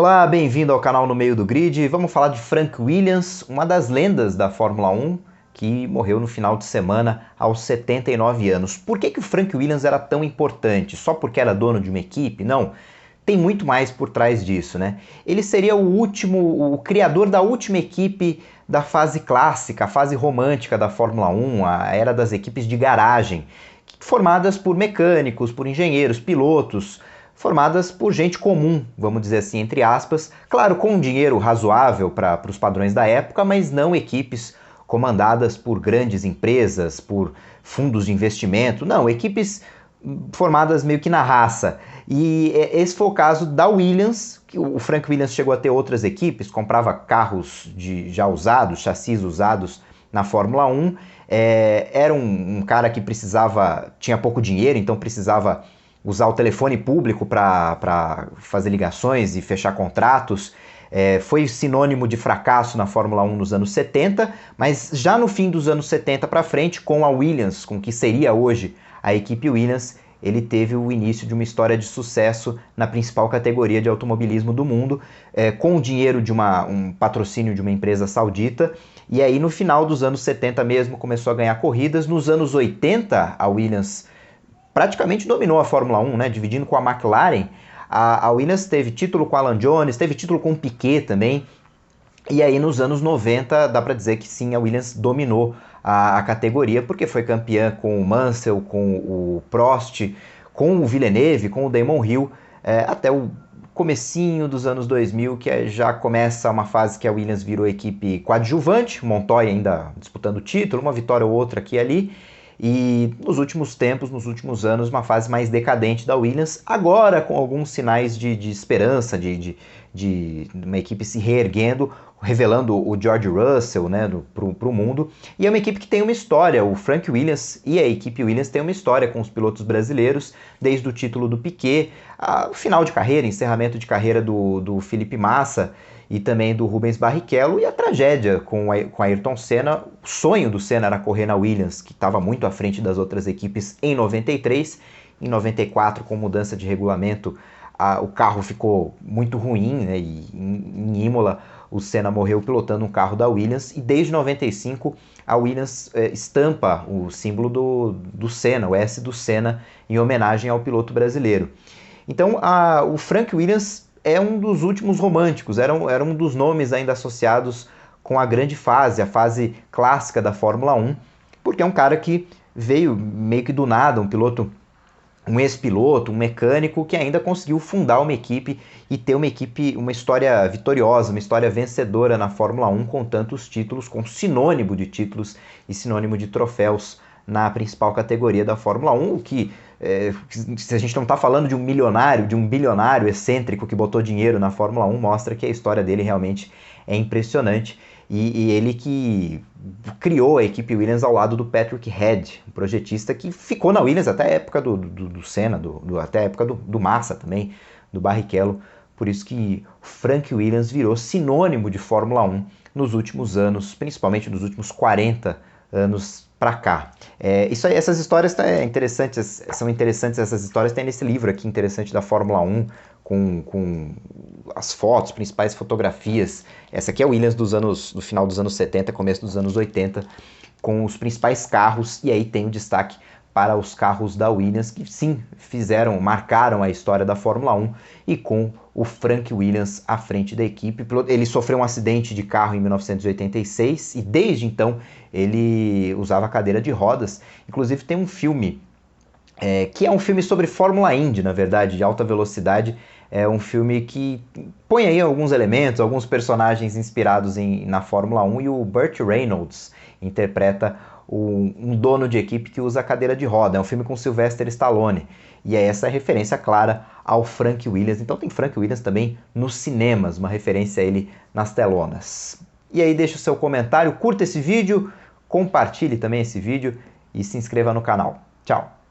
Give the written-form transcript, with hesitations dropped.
Olá, bem-vindo ao canal No Meio do Grid. Vamos falar de Frank Williams, uma das lendas da Fórmula 1, que morreu no final de semana aos 79 anos. Por que o Frank Williams era tão importante? Só porque era dono de uma equipe? Não. Tem muito mais por trás disso, né? Ele seria o criador da última equipe da fase clássica, a fase romântica da Fórmula 1, a era das equipes de garagem, formadas por mecânicos, por engenheiros, pilotos, formadas por gente comum, vamos dizer assim, entre aspas, claro, com um dinheiro razoável para os padrões da época, mas não equipes comandadas por grandes empresas, por fundos de investimento, não, equipes formadas meio que na raça. E esse foi o caso da Williams, que o Frank Williams chegou a ter outras equipes, comprava carros já usados, chassis usados na Fórmula 1, era um cara que tinha pouco dinheiro, então precisava usar o telefone público para fazer ligações e fechar contratos. Foi sinônimo de fracasso na Fórmula 1 nos anos 70, mas já no fim dos anos 70 para frente, com a Williams, com o que seria hoje a equipe Williams, ele teve o início de uma história de sucesso na principal categoria de automobilismo do mundo, com o dinheiro de um patrocínio de uma empresa saudita. E aí no final dos anos 70 mesmo começou a ganhar corridas. Nos anos 80 a Williams praticamente dominou a Fórmula 1, né, dividindo com a McLaren. A Williams teve título com Alan Jones, teve título com o Piquet também. E aí nos anos 90 dá para dizer que sim, a Williams dominou a categoria, porque foi campeã com o Mansell, com o Prost, com o Villeneuve, com o Damon Hill, até o comecinho dos anos 2000, que já começa uma fase que a Williams virou equipe coadjuvante, Montoya ainda disputando o título, uma vitória ou outra aqui e ali. E nos últimos tempos, nos últimos anos, uma fase mais decadente da Williams, agora com alguns sinais de esperança, de uma equipe se reerguendo, revelando o George Russell, né, para o mundo. E é uma equipe que tem uma história, o Frank Williams e a equipe Williams tem uma história com os pilotos brasileiros, desde o título do Piquet, o final de carreira, encerramento de carreira do Felipe Massa, e também do Rubens Barrichello, e a tragédia com Ayrton Senna. O sonho do Senna era correr na Williams, que estava muito à frente das outras equipes em 93. Em 94, com mudança de regulamento, o carro ficou muito ruim, né? E em Imola o Senna morreu pilotando um carro da Williams, e desde 95 a Williams estampa o símbolo do Senna, o S do Senna, em homenagem ao piloto brasileiro. Então o Frank Williams é um dos últimos românticos, era um dos nomes ainda associados com a grande fase, a fase clássica da Fórmula 1, porque é um cara que veio meio que do nada, um ex-piloto, um mecânico que ainda conseguiu fundar uma equipe e ter uma história vitoriosa, uma história vencedora na Fórmula 1, com tantos títulos, com sinônimo de títulos e sinônimo de troféus na principal categoria da Fórmula 1, o que, se a gente não está falando de um milionário, de um bilionário excêntrico que botou dinheiro na Fórmula 1, mostra que a história dele realmente é impressionante. E ele que criou a equipe Williams ao lado do Patrick Head, um projetista que ficou na Williams até a época do Senna, até a época do Massa também, do Barrichello. Por isso que Frank Williams virou sinônimo de Fórmula 1 nos últimos anos, principalmente nos últimos 40 anos para cá. Essas histórias são interessantes, essas histórias tem nesse livro aqui interessante da Fórmula 1, com as fotos, principais fotografias. Essa aqui é a Williams do final dos anos 70, começo dos anos 80, com os principais carros, e aí tem o destaque para os carros da Williams, que sim, marcaram a história da Fórmula 1, e com o Frank Williams à frente da equipe. Ele sofreu um acidente de carro em 1986, e desde então ele usava cadeira de rodas. Inclusive tem um filme, que é um filme sobre Fórmula Indy, na verdade, de alta velocidade. É um filme que põe aí alguns elementos, alguns personagens inspirados na Fórmula 1, e o Burt Reynolds interpreta um dono de equipe que usa cadeira de roda. É um filme com Sylvester Stallone, e essa é referência clara ao Frank Williams. Então tem Frank Williams também nos cinemas, uma referência a ele nas telonas. E aí deixa o seu comentário, curta esse vídeo, compartilhe também esse vídeo e se inscreva no canal. Tchau!